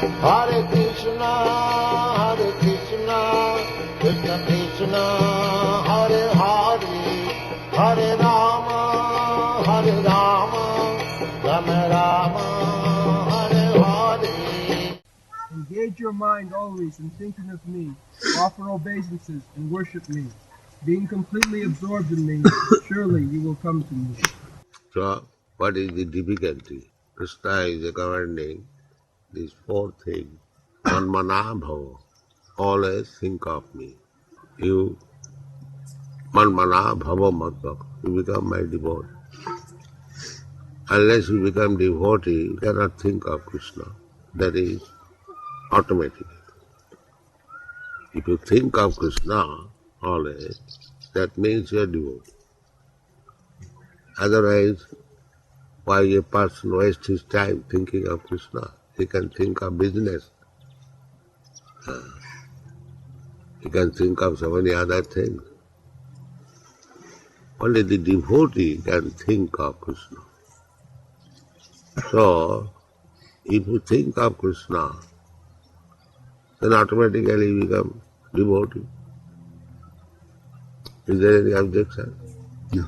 Hare Krishna, Krishna Krishna, Hare Hare, Hare Rama, Rama Rama, Hare Hare. Engage your mind always in thinking of me, offer obeisances and worship me. Being completely absorbed in me, surely you will come to me. So, what is the difficulty? Krishna is commanding these four things. Manmana bhava. Always think of me. You, manmana bhava madbhava. You become my devotee. Unless you become devotee, you cannot think of Krishna. That is automatic. If you think of Krishna always, that means you are devotee. Otherwise, why a person wastes his time thinking of Krishna? He can think of business. He can think of so many other things. Only the devotee can think of Krishna. So, if you think of Krishna, then automatically you become devotee. Is there any objection? No.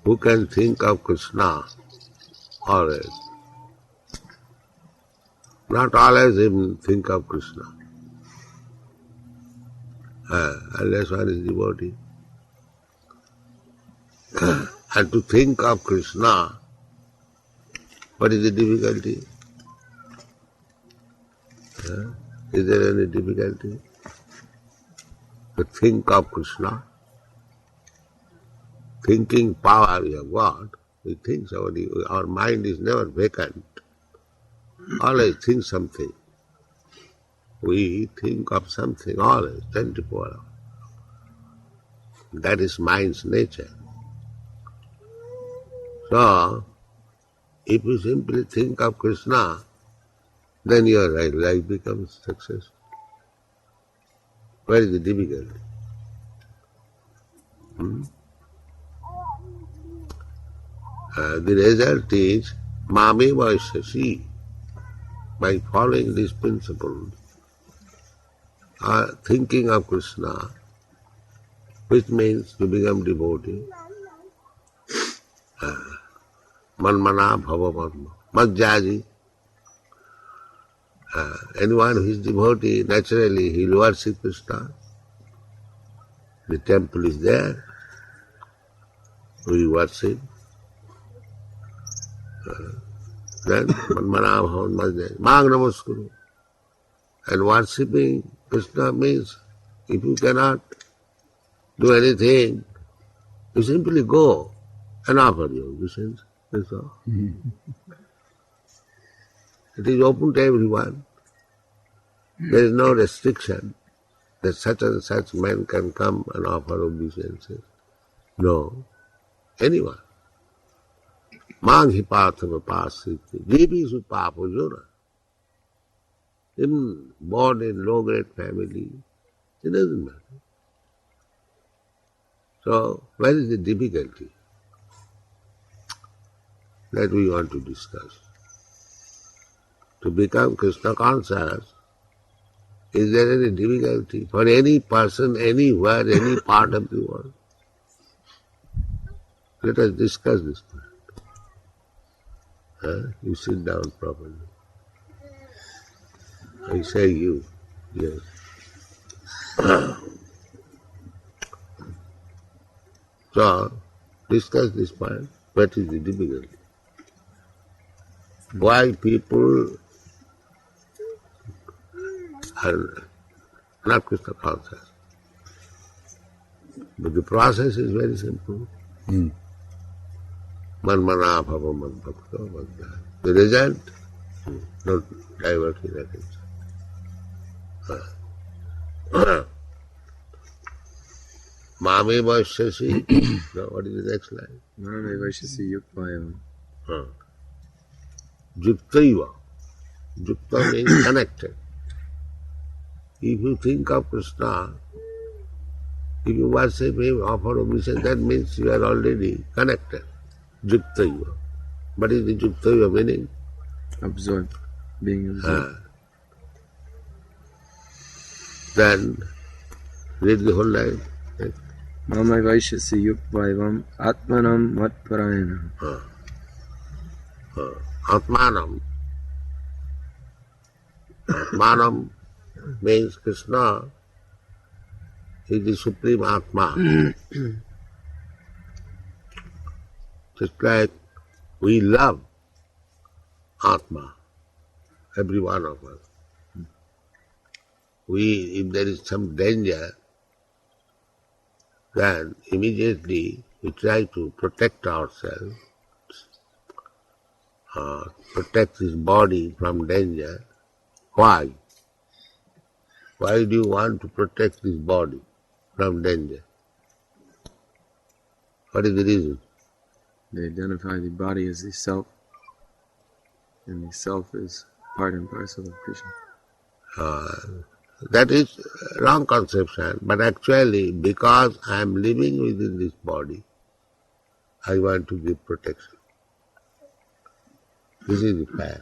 Who can think of Krishna always? Not always even think of Krishna. Unless one is devotee. And to think of Krishna, what is the difficulty? Is there any difficulty? To think of Krishna. Thinking power we have got. We think somebody, our mind is never vacant. Always think something. We think of something always, 24 hours. That is mind's nature. So, if you simply think of Krishna, then your life becomes successful. Where is the difficulty? The result is Mame Vaishasi. By following these principles, thinking of Krishna, which means to become devotee, Manmana Bhava Madma, Majjaji. Anyone who is devotee, naturally he will worship Krishna. The temple is there, we worship. Then Manmana Bhava Majjaji, Mang Namaskuru. And worshipping Krishna means if you cannot do anything, you simply go and offer your obeisance. That's all. It is open to everyone. There is no restriction that such and such man can come and offer obeisances. No, anyone. Mang hi pathava pasiti, jivi su papo jura. Even born in low-grade family, it doesn't matter. So, where is the difficulty? That we want to discuss. To become Krishna conscious, is there any difficulty for any person, anywhere, any part of the world? Let us discuss this point. You sit down properly. I say you, yes. So, discuss this point. What is the difficulty? Why people are not Krishna conscious? But the process is very simple. Manmana bhava madbhakta madhya. The result, don't divert his attention. Mame vaishyasi. Now what is the next line? Mame vaishyasi yukmayam. Yuktaiva. Yukta means connected. If you think of Krishna, if you worship him, offer obeisance, that means you are already connected. Yuktaiva. What is the Yuktaiva meaning? Absorbed. Being absorbed. Then read the whole line. Mama Vaishyasi Yukvaivam Atmanam Matparayana. Atmanam. Atmanam means Krishna is the supreme Atma. Just like we love Atma, every one of us. If there is some danger, then immediately we try to protect ourselves, protect this body from danger. Why? Why do you want to protect this body from danger? What is the reason? They identify the body as the self, and the self is part and parcel of Krishna. That is wrong conception, but actually because I am living within this body, I want to give protection. This is the fact.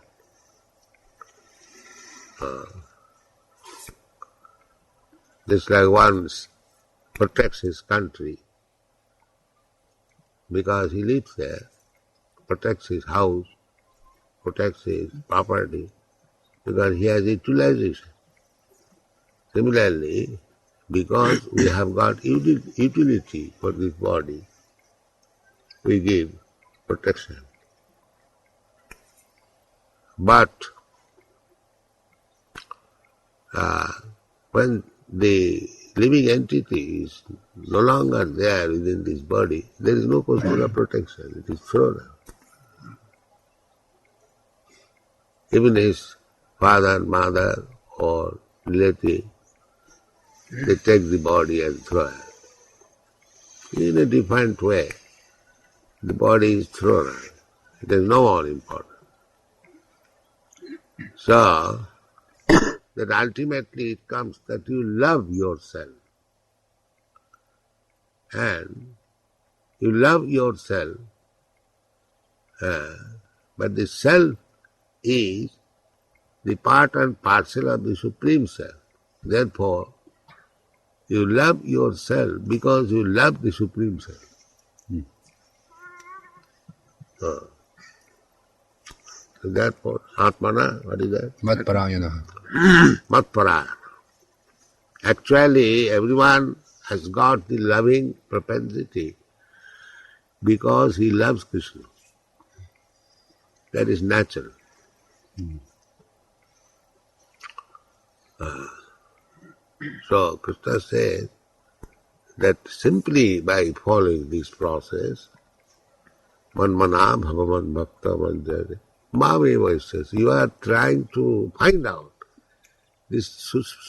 Just like one protects his country because he lives there, protects his house, protects his property, because he has utilization. Similarly, because we have got utility for this body, we give protection. But when the living entity is no longer there within this body, there is no possible protection. It is thrown out. Even his father, mother, or relative, they take the body and throw it. In a different way, the body is thrown out. It is no more important. So, that ultimately it comes that you love yourself. And you love yourself, but the self is the part and parcel of the Supreme Self. Therefore, you love yourself because you love the Supreme Self. So therefore, Atmana, what is that? Matparayana. Matparayana. Actually, everyone has got the loving propensity because he loves Krishna. That is natural. So Krishna says that simply by following this process, manmana bhavaman bhakta manjare, mame vaishyasi, you are trying to find out this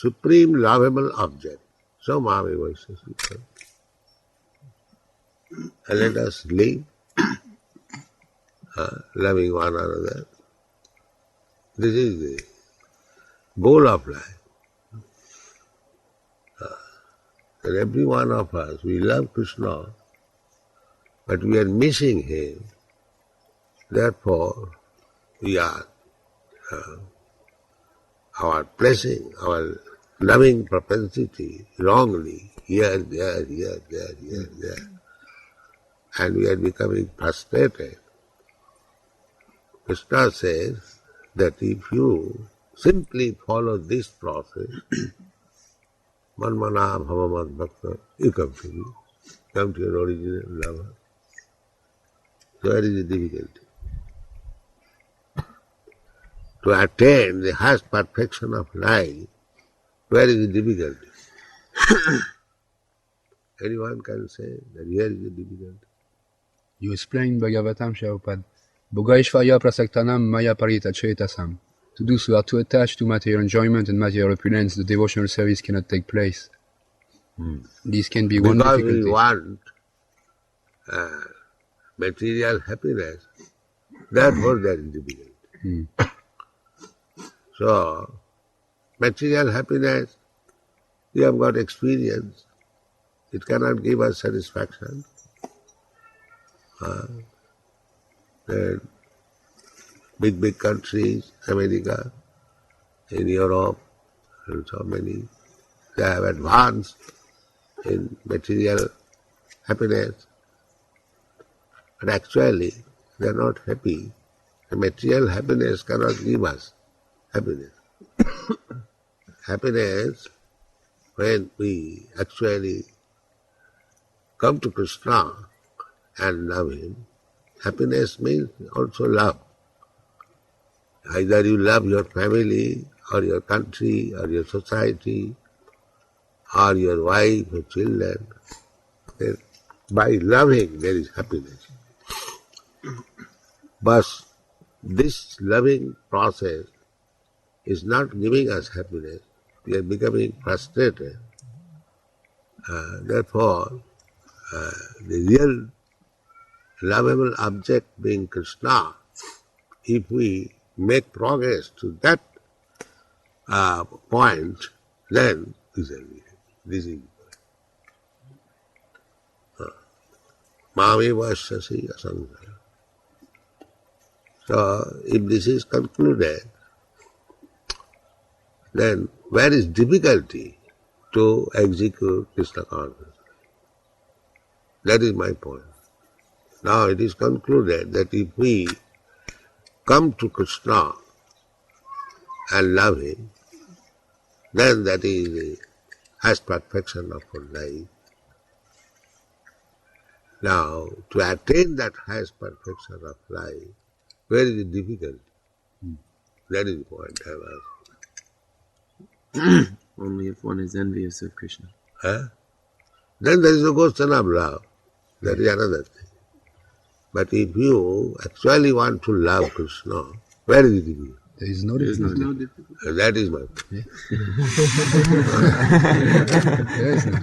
supreme lovable object. So mame vaishyasi. And let us live loving one another. This is the goal of life. And every one of us, we love Krishna, but we are missing him. Therefore, we are placing our loving propensity wrongly here, there. And we are becoming frustrated. Krishna says that if you simply follow this process, manmana bhavaman bhakta, you come to your original lover. So where is the difficulty? To attain the highest perfection of life, where is the difficulty? Anyone can say that here is the difficulty. You explain Bhagavatam, Prabhupada. Bhogaishvarya prasaktanam maya parita chetasam. To those who are too attached to material enjoyment and material opulence, the devotional service cannot take place. This can be one Because difficulty. we want material happiness, therefore there is difficulty. So, material happiness, we have got experience. It cannot give us satisfaction. big countries, America, in Europe, and so many, they have advanced in material happiness. But actually, they are not happy. The material happiness cannot give us happiness. Happiness, when we actually come to Krishna and love Him, happiness means also love. Either you love your family, or your country, or your society, or your wife or children. Then by loving there is happiness. But this loving process is not giving us happiness. We are becoming frustrated. Therefore, the real lovable object being Krishna, if we make progress to that point, then we shall be happy. This is Mame Vasyasi Asankaya. So, if this is concluded, then where is difficulty to execute Krishna consciousness? That is my point. Now it is concluded that if we come to Krishna and love Him, then that is the highest perfection of our life. Now, to attain that highest perfection of life, where is the difficulty? That is the point I have asked. Only if one is envious of Krishna. Then there is no question of love. That is another thing. But if you actually want to love Krishna, where is the difficulty? There is no difficulty. That is my point. Yeah. There is no.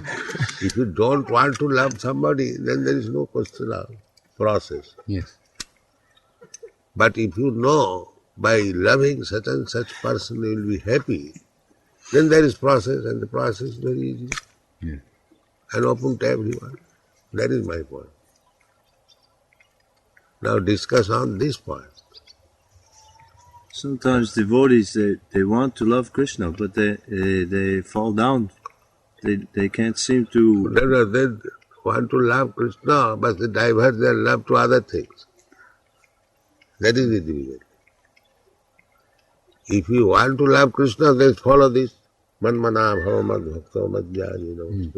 If you don't want to love somebody, then there is no question of process. Yes. But if you know by loving such and such person you will be happy, then there is process, and the process is very easy. Yeah. And open to everyone. That is my point. Now discuss on this point. Sometimes devotees, they want to love Krishna, but they fall down. They can't seem to... They want to love Krishna, but they divert their love to other things. That is the difficulty. If you want to love Krishna, then follow this. Manmana bhava mad bhakto mad jnani.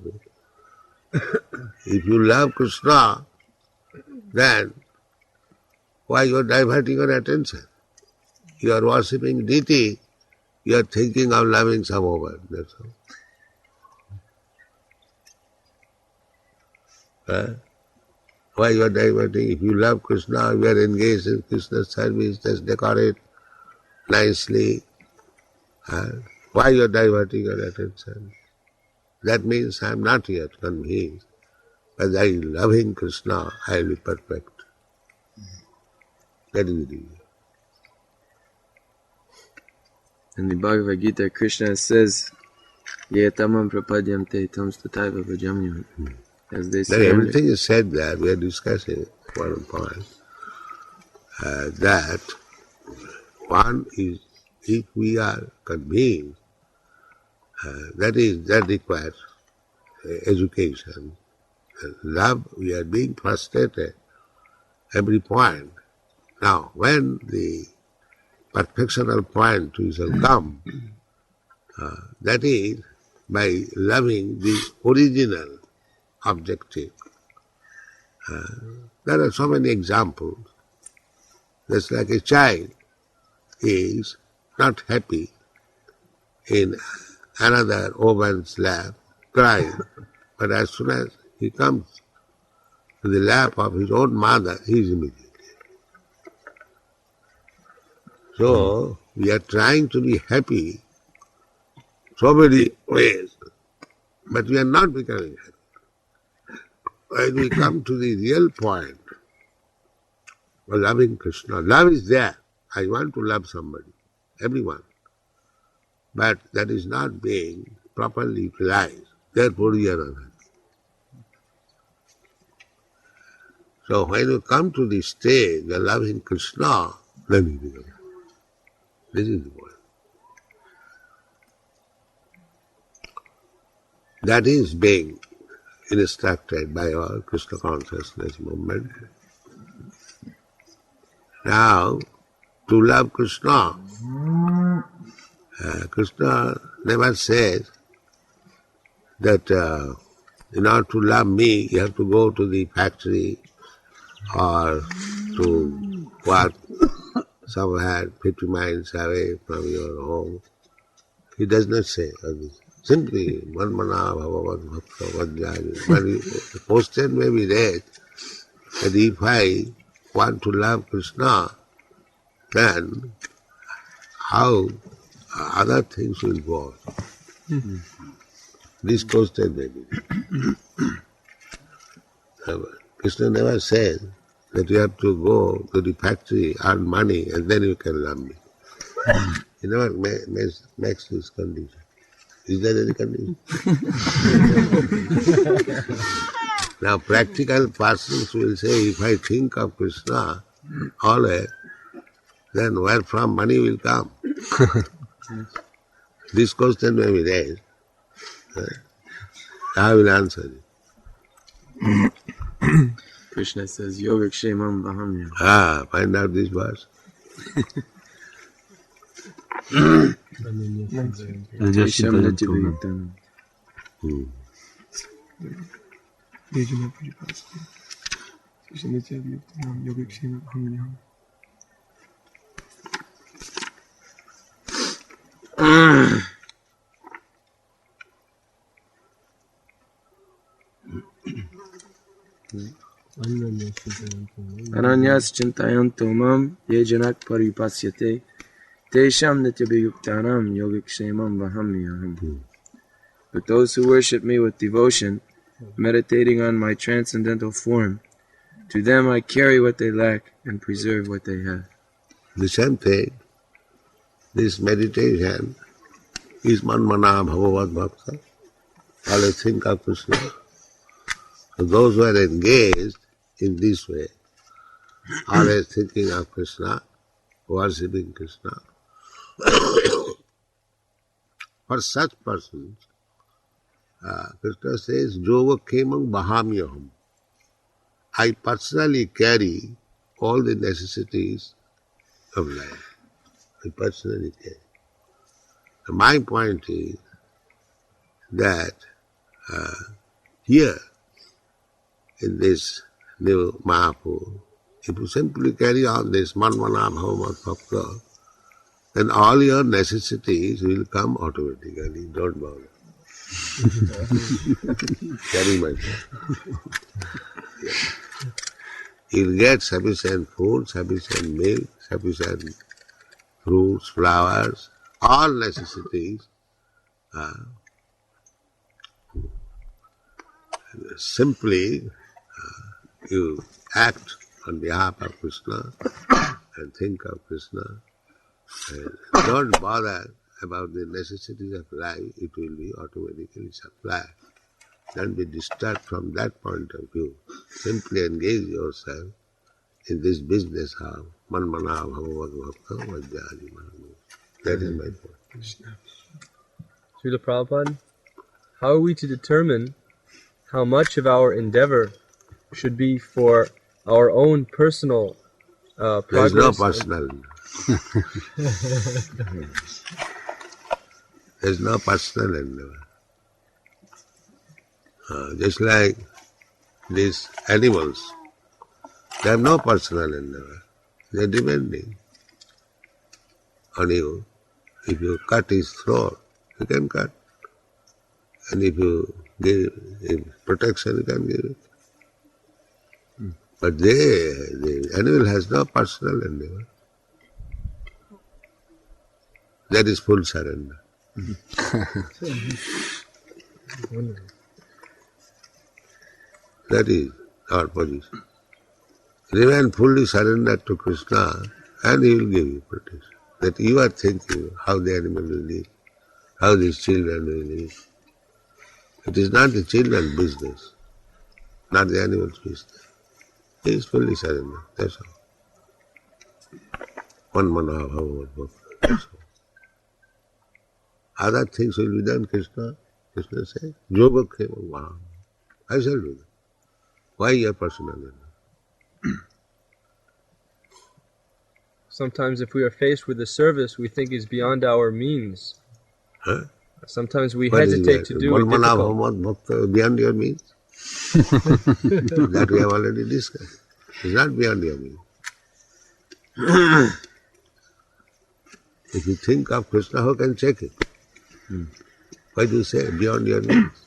If you love Krishna, then why you are diverting your attention? You are worshipping deity, you are thinking of loving some woman, that's all. Why you are diverting? If you love Krishna, you are engaged in Krishna's service, just decorate nicely. Why you are diverting your attention? That means I am not yet convinced, but by loving Krishna, I will be perfect. That is the reason. In the Bhagavad-gītā, Krishna says, Ye tamam prapadyamte tam stataiva vrajamyam. As they say, everything is said there. We are discussing one point. That one is, if we are convinced, that requires education. Love, we are being frustrated every point. Now, when the perfectional point we shall come, that is by loving the original objective. There are so many examples. Just like a child is not happy in another woman's lap, crying, but as soon as he comes to the lap of his own mother, he is immediately. So, we are trying to be happy so many ways, but we are not becoming happy. When we come to the real point of loving Krishna, love is there. I want to love somebody, everyone. But that is not being properly utilized. Therefore we are unhappy. So when you come to the stage of loving Krishna, then you become happy. This is the point. That is being instructed by our Krishna consciousness movement. Now, to love Krishna, Krishna never says that in order to love me, you have to go to the factory or to work somewhere 50 miles away from your home. He does not say this. Simply, manmana bhagavad bhakta vadhyāni. But the question may be raised that if I want to love Krishna, then how other things will go? This question may be raised. Krishna never says that you have to go to the factory, earn money, and then you can love me. He never makes this condition. Is there any condition? Now, practical persons will say, if I think of Krishna always, then where from money will come? This question may be raised. I will answer it. Krishna says, Yogakshemam Vahamya. Find out this verse. Tesham Natyabhayuktanam. Ananyas chintayanto mam ye janak paripasyate tesham nityabhayuktanam yogakshemam vahamyaham. But those who worship me with devotion, meditating on my transcendental form, to them I carry what they lack and preserve what they have. The same thing, this meditation is manmana bhagavad bhakta. Always think of Krishna. So those who are engaged in this way, always thinking of Krishna, worshipping Krishna. For such persons, Krishna says, Jova kemang bahamyaham. I personally carry all the necessities of life. I personally carry. And my point is that here, in this new Māyāpur, if you simply carry on this manmana bhagavad bhakta, then all your necessities will come automatically. Don't bother. Carry myself. You'll get sufficient food, sufficient milk, sufficient fruits, flowers, all necessities. Simply you act on behalf of Krishna and think of Krishna. And don't bother about the necessities of life, it will be automatically supplied. Don't be disturbed from that point of view. Simply engage yourself in this business of manmana bhagavad bhakta vajjani manam. That is my point. Srila Prabhupada, how are we to determine how much of our endeavor should be for our own personal progress? There is no personal. There is no personal endeavor. Just like these animals, they have no personal endeavor. They are depending on you. If you cut his throat, you can cut. And if you give him protection, you can give it. But the animal has no personal endeavor. That is full surrender. That is our position. Remain fully surrendered to Krishna and He will give you protection. That you are thinking how the animal will live, how these children will live. It is not the children's business, not the animal's business. He is fully surrendered, that's all. One mana bhava. Other things will be done, Krishna. Krishna says, Yoga Khema Vaham. I shall do that. Why your personal enemy? Sometimes if we are faced with a service we think is beyond our means, Huh? sometimes we What is hesitate that? to do it One mana difficult. bhava bhakta beyond your means? That we have already discussed. It's not beyond your means. If you think of Krishna, who can check it? Why do you say beyond your means?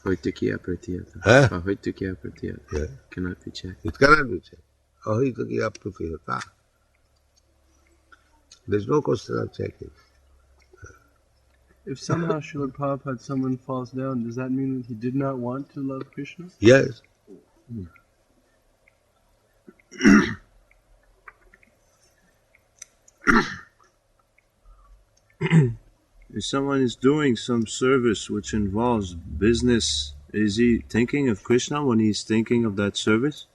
Hoitukiya pratiyata. Huh? Hoitukiya pratiyata. Yeah. Cannot be checked. It cannot be checked. Ahitaki apratihata. There's no question of checking. If somehow Srila Prabhupada, someone falls down, does that mean that he did not want to love Krishna? Yes. If someone is doing some service which involves business, is he thinking of Krishna when he's thinking of that service?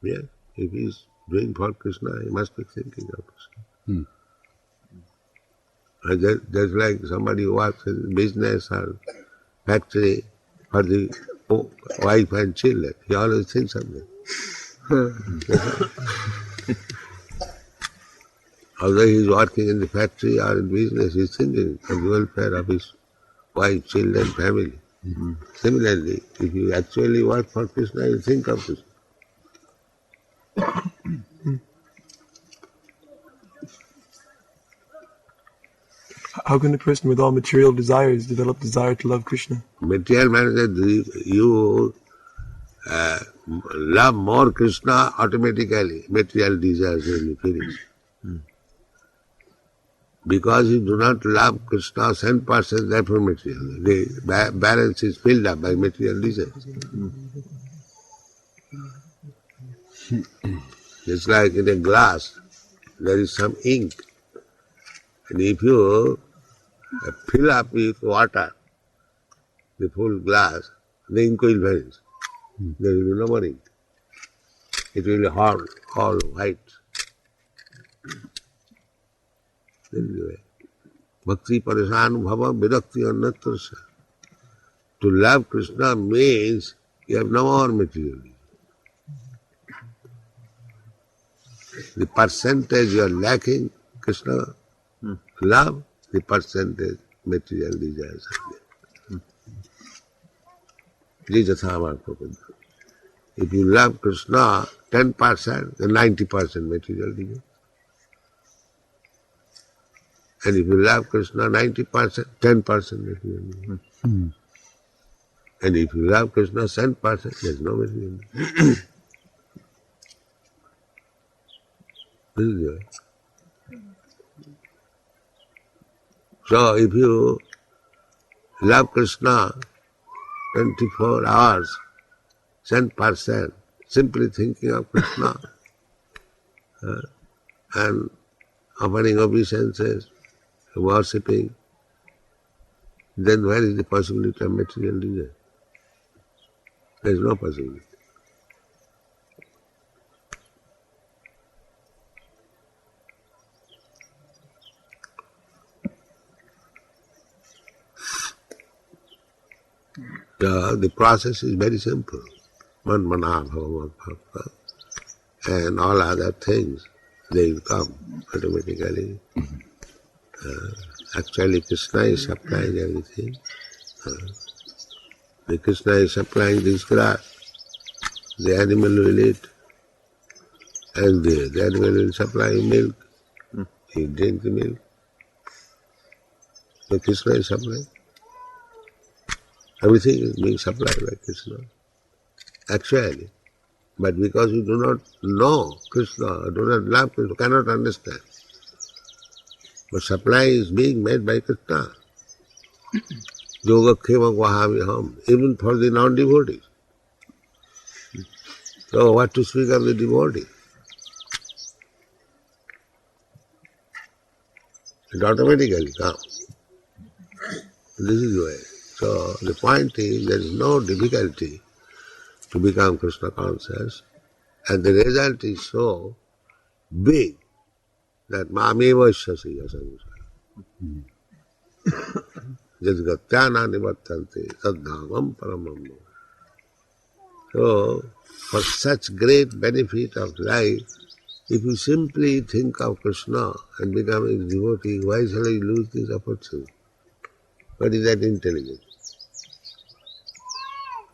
Yes. If he's doing for Krishna, he must be thinking of Krishna. Just like somebody who works in business or factory for the wife and children, he always thinks of them. Although he is working in the factory or in business, he is thinking of the welfare of his wife, children, family. Similarly, if you actually work for Krishna, you think of Krishna. How can a person with all material desires develop desire to love Krishna? Material man says, you love more Krishna, automatically material desires will be finished. Because you do not love Krishna 10%, therefore material. The balance is filled up by material desires. Just like in a glass, there is some ink. And if you fill up with water, the full glass, the ink will vanish. There will be no more ink. It will be all white. Anyway, Bhakti Parishan Bhava Virakti Annatrasya. To love Krishna means you have no more material. The percentage you are lacking Krishna love, the percentage material desires are there. If you love Krishna 10%, then 90% material desires. And if you love Krishna 90%, 10% material desires. And if you love Krishna 10%, there is no material desires. This is it. So if you love Krishna 24 hours, 10%, simply thinking of Krishna and offering obeisances, worshipping, then where is the possibility of material desire? There is no possibility. The process is very simple. Man mana bhava bhava. And all other things, they will come automatically. Actually, Krishna is supplying everything. The Krishna is supplying this grass. The animal will eat. And the animal will supply milk. He drink the milk. So Krishna is supplying. Everything is being supplied by Krishna. Actually. But because you do not know Krishna, do not love Krishna, cannot understand. But supply is being made by Krishna. Yoga Khema Vaham, even for the non-devotees. So what to speak of the devotee? It automatically comes. This is the way. So the point is there is no difficulty to become Krishna conscious And the result is so big that Mameva Shasi Asamsa. Jadgatyana Nivattante Saddhamam Paramam. So, for such great benefit of life, if you simply think of Krishna and become his devotee, why shall I lose this opportunity? What is that intelligence?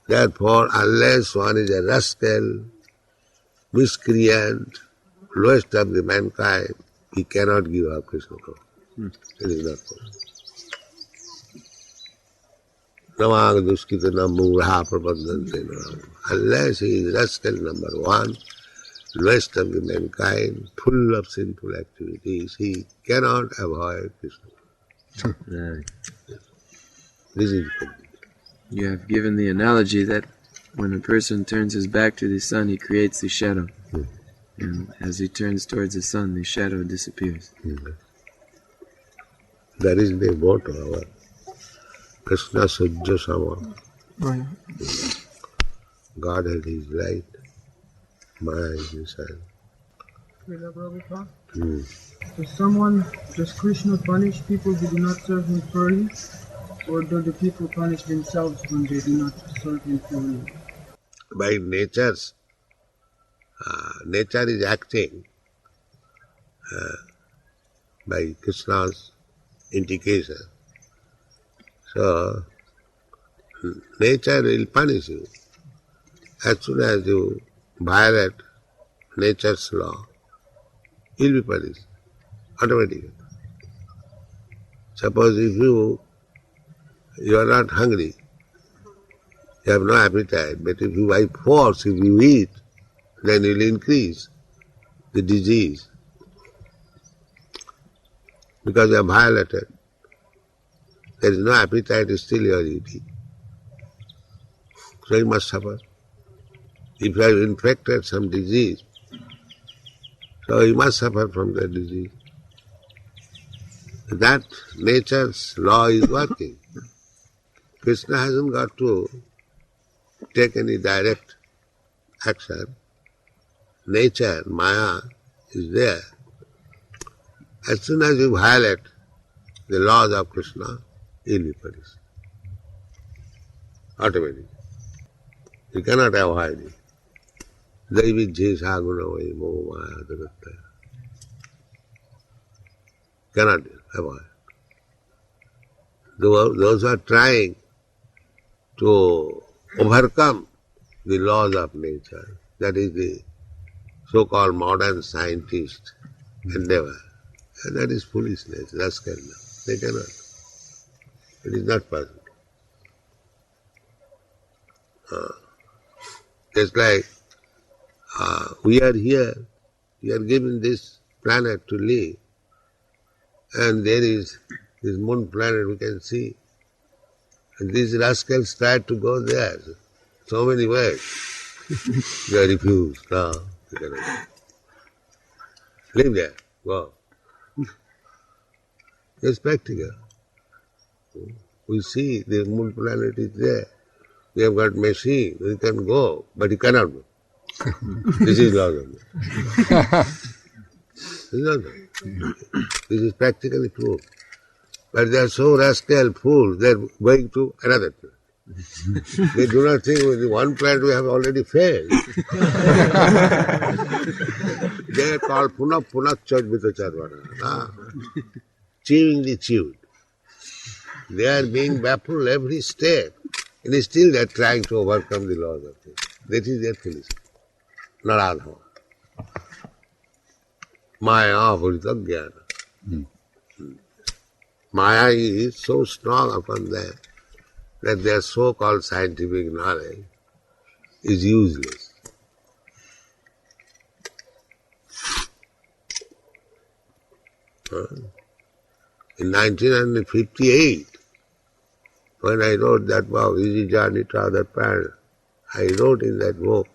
Therefore, unless one is a rascal, miscreant, lowest of the mankind, he cannot give up Krishna consciousness. It is not possible. Namag duskita namuraha prabandhante. Unless he is rascal number one, lowest of the mankind, full of sinful activities, he cannot avoid Krishna. This is complete. You have given the analogy that when a person turns his back to the sun, he creates the shadow. And as he turns towards the sun, the shadow disappears. That is the motto, our Krishna Sujja Sama. God had his right, Maya is his hand. Does Krishna punish people who do not serve him fully? Or do the people punish themselves when they do not serve him fully? By nature is acting by Krishna's indication. So, nature will punish you. As soon as you violate nature's law, you will be punished automatically. Suppose if you are not hungry, you have no appetite, but if you by force, if you eat, then you will increase the disease because you have violated. There is no appetite, still you are eating. So you must suffer. If you have infected some disease, so you must suffer from that disease. That nature's law is working. Krishna hasn't got to take any direct action. Nature, Maya, is there. As soon as you violate the laws of Krishna, you will be punished. Automatically. You cannot avoid it. Daivi jesa gunavai mo maya jagattaya. Cannot avoid. Those who are trying to overcome the laws of nature, that is the so-called modern scientist endeavor. And that is foolishness, rascalness. They cannot. It is not possible. Just like we are here, we are given this planet to live, and there is this moon planet we can see. And these rascals tried to go there so many ways. They refused. No, you cannot. Live there, go. It's practical. We see the moon planet is there. We have got machine, we can go, but you cannot go. This is law of nature. This is practically true. But they are so rascal fools, they are going to another planet. They do not think with one planet we have already failed. They are called punah chadvita charvana. Chewing the chewed. They are being baffled every step, and still they are trying to overcome the laws of nature. That is their foolishness. Not adhava. Maya purita jnana. Maya is so strong upon them that their so-called scientific knowledge is useless. In 1958, when I wrote that book, Easy Journey to Other Planets, I wrote in that book,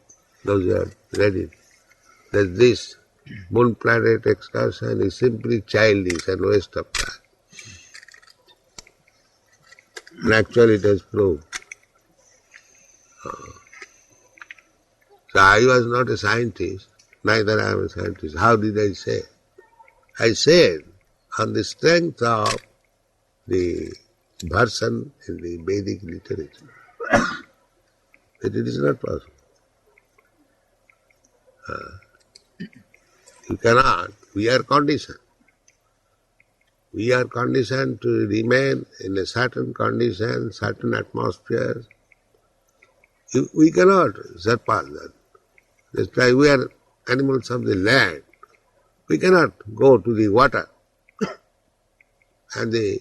those who have read it, that this moon planet excursion is simply childish and waste of time. And actually it has proved. So I was not a scientist, neither I am a scientist. How did I say? I said, on the strength of the version in the Vedic literature, that it is not possible. You cannot. We are conditioned. We are conditioned to remain in a certain condition, certain atmosphere. We cannot surpass that. That's why we are animals of the land. We cannot go to the water. And the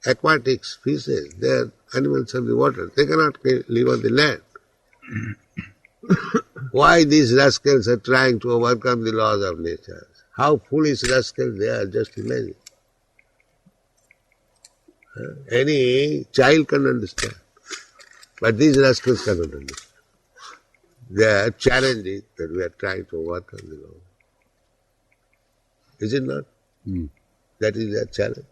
aquatic species, they are animals of the water. They cannot live on the land. Why these rascals are trying to overcome the laws of nature? How foolish rascals they are, just imagine. Any child can understand. But these rascals cannot understand. They are challenging that we are trying to overcome the law. Is it not? That is their challenge.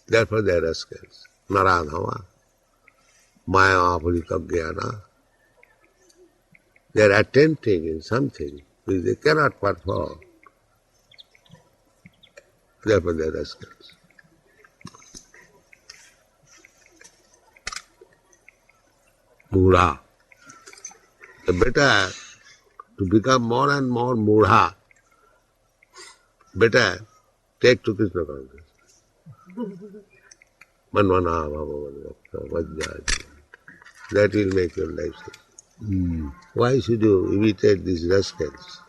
Therefore they are rascals. Naradhava. Māyāpur. They are attempting in something which they cannot perform. Therefore they are rascals. Mudha. The better to become more and more mudha, better take to Krishna consciousness. Manvana bhava vajjāja. That will make your life safe. Why should you imitate these rascals?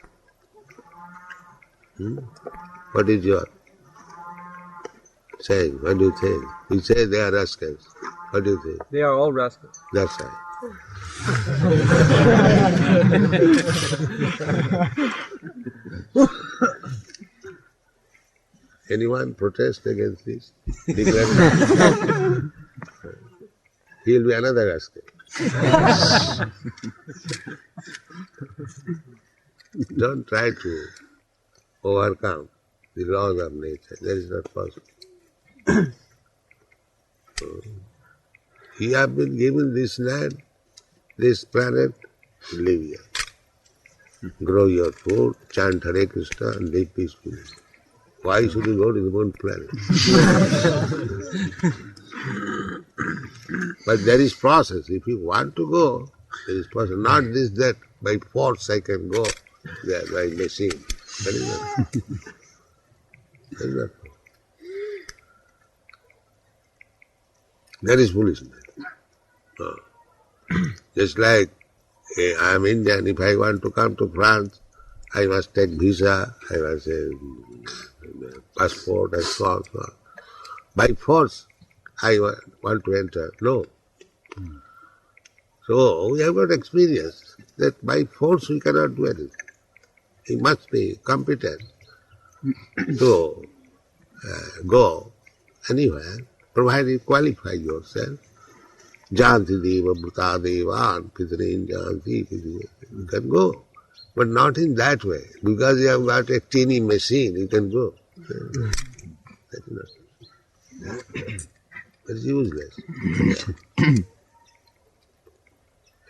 What is your saying? What do you think? You say they are rascals. What do you think? They are all rascals. That's right. Anyone protest against this? Declare he will be another rascal. Don't try to overcome the laws of nature. That is not possible. You have been given this land, this planet, to live here. Grow your food, chant Hare Krishna, and live peacefully. Why should you go to the moon planet? But there is process. If you want to go, there is process. Not this that by force I can go there by machine. That is not. That is not. That is foolishness. Just like I am Indian, if I want to come to France, I must take visa, I must passport and so on. By force, I want to enter. No. So we have got experience that by force we cannot do anything. We must be competent to go anywhere, provided you qualify yourself. Janti deva bhuta devan pitrin janti pitrin. You can go. But not in that way. Because you have got a teeny machine, you can go. That is not. It's useless. It's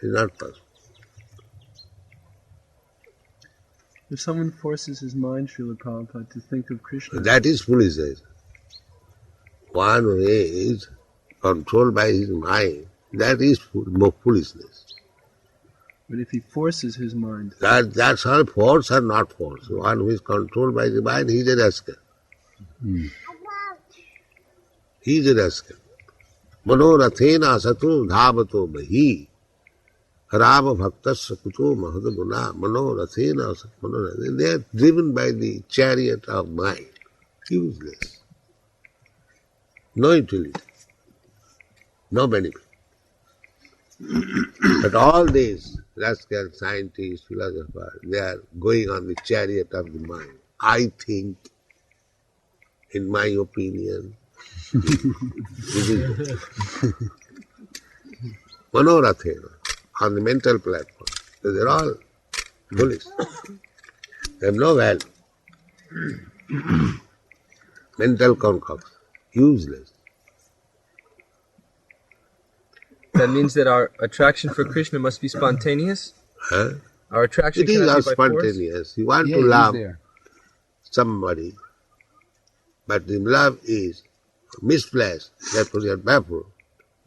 not possible. If someone forces his mind, Srila Prabhupada, to think of Krishna, That is foolishness. One who is controlled by his mind, that is more foolishness. but if he forces his mind, That's all force or not force. One who is controlled by the mind, he is a rascal. He is a rascal. Manorathena satu dhavato bahi. Rama bhaktasya kuto mahadaguna. Manorathena satu. They are driven by the chariot of mind. Useless. No utility. No benefit. But all these rascal scientists, philosophers, they are going on the chariot of the mind. I think, in my opinion, Manorathena, on the mental platform. So they're all foolish. They have no value. Mental concoction. Useless. that means that our attraction for Krishna must be spontaneous? Huh? Our attraction It is cannot all be by force? spontaneous. You want Yeah, to it is love there. somebody, but the love is misplaced, therefore you are baffled.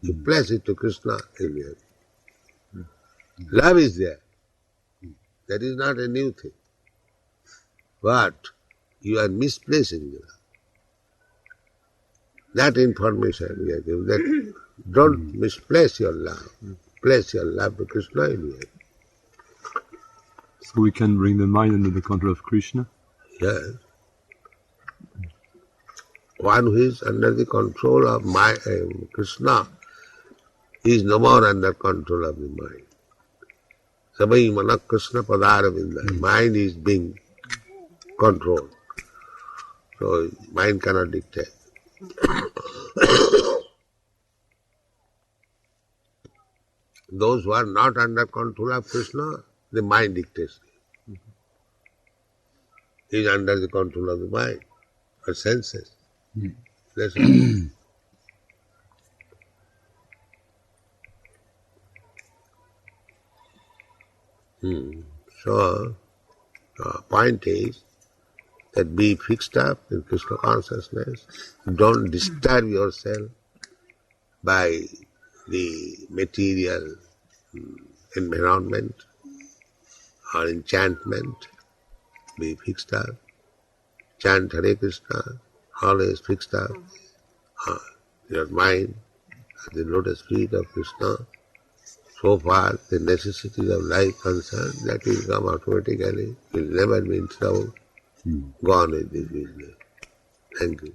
You place it to Krishna in the end. Love is there. That is not a new thing. But you are misplacing the love. That information we are giving, that don't misplace your love. Place your love to Krishna in the end. So we can bring the mind under the control of Krishna? Yes. One who is under the control of Krishna is no more under control of the mind. Sabai manak Krishna padaravinda. Mind is being controlled. So mind cannot dictate. Those who are not under control of Krishna, the mind dictates. He is under the control of the mind or senses. That's all. So, the point is that be fixed up in Krishna consciousness. Don't disturb yourself by the material environment or enchantment. Be fixed up. Chant Hare Krishna, always fixed up. Your mind at the lotus feet of Krishna. So far, the necessities of life concerned, that will come automatically. You will never be in trouble. Go on with this business. Thank you.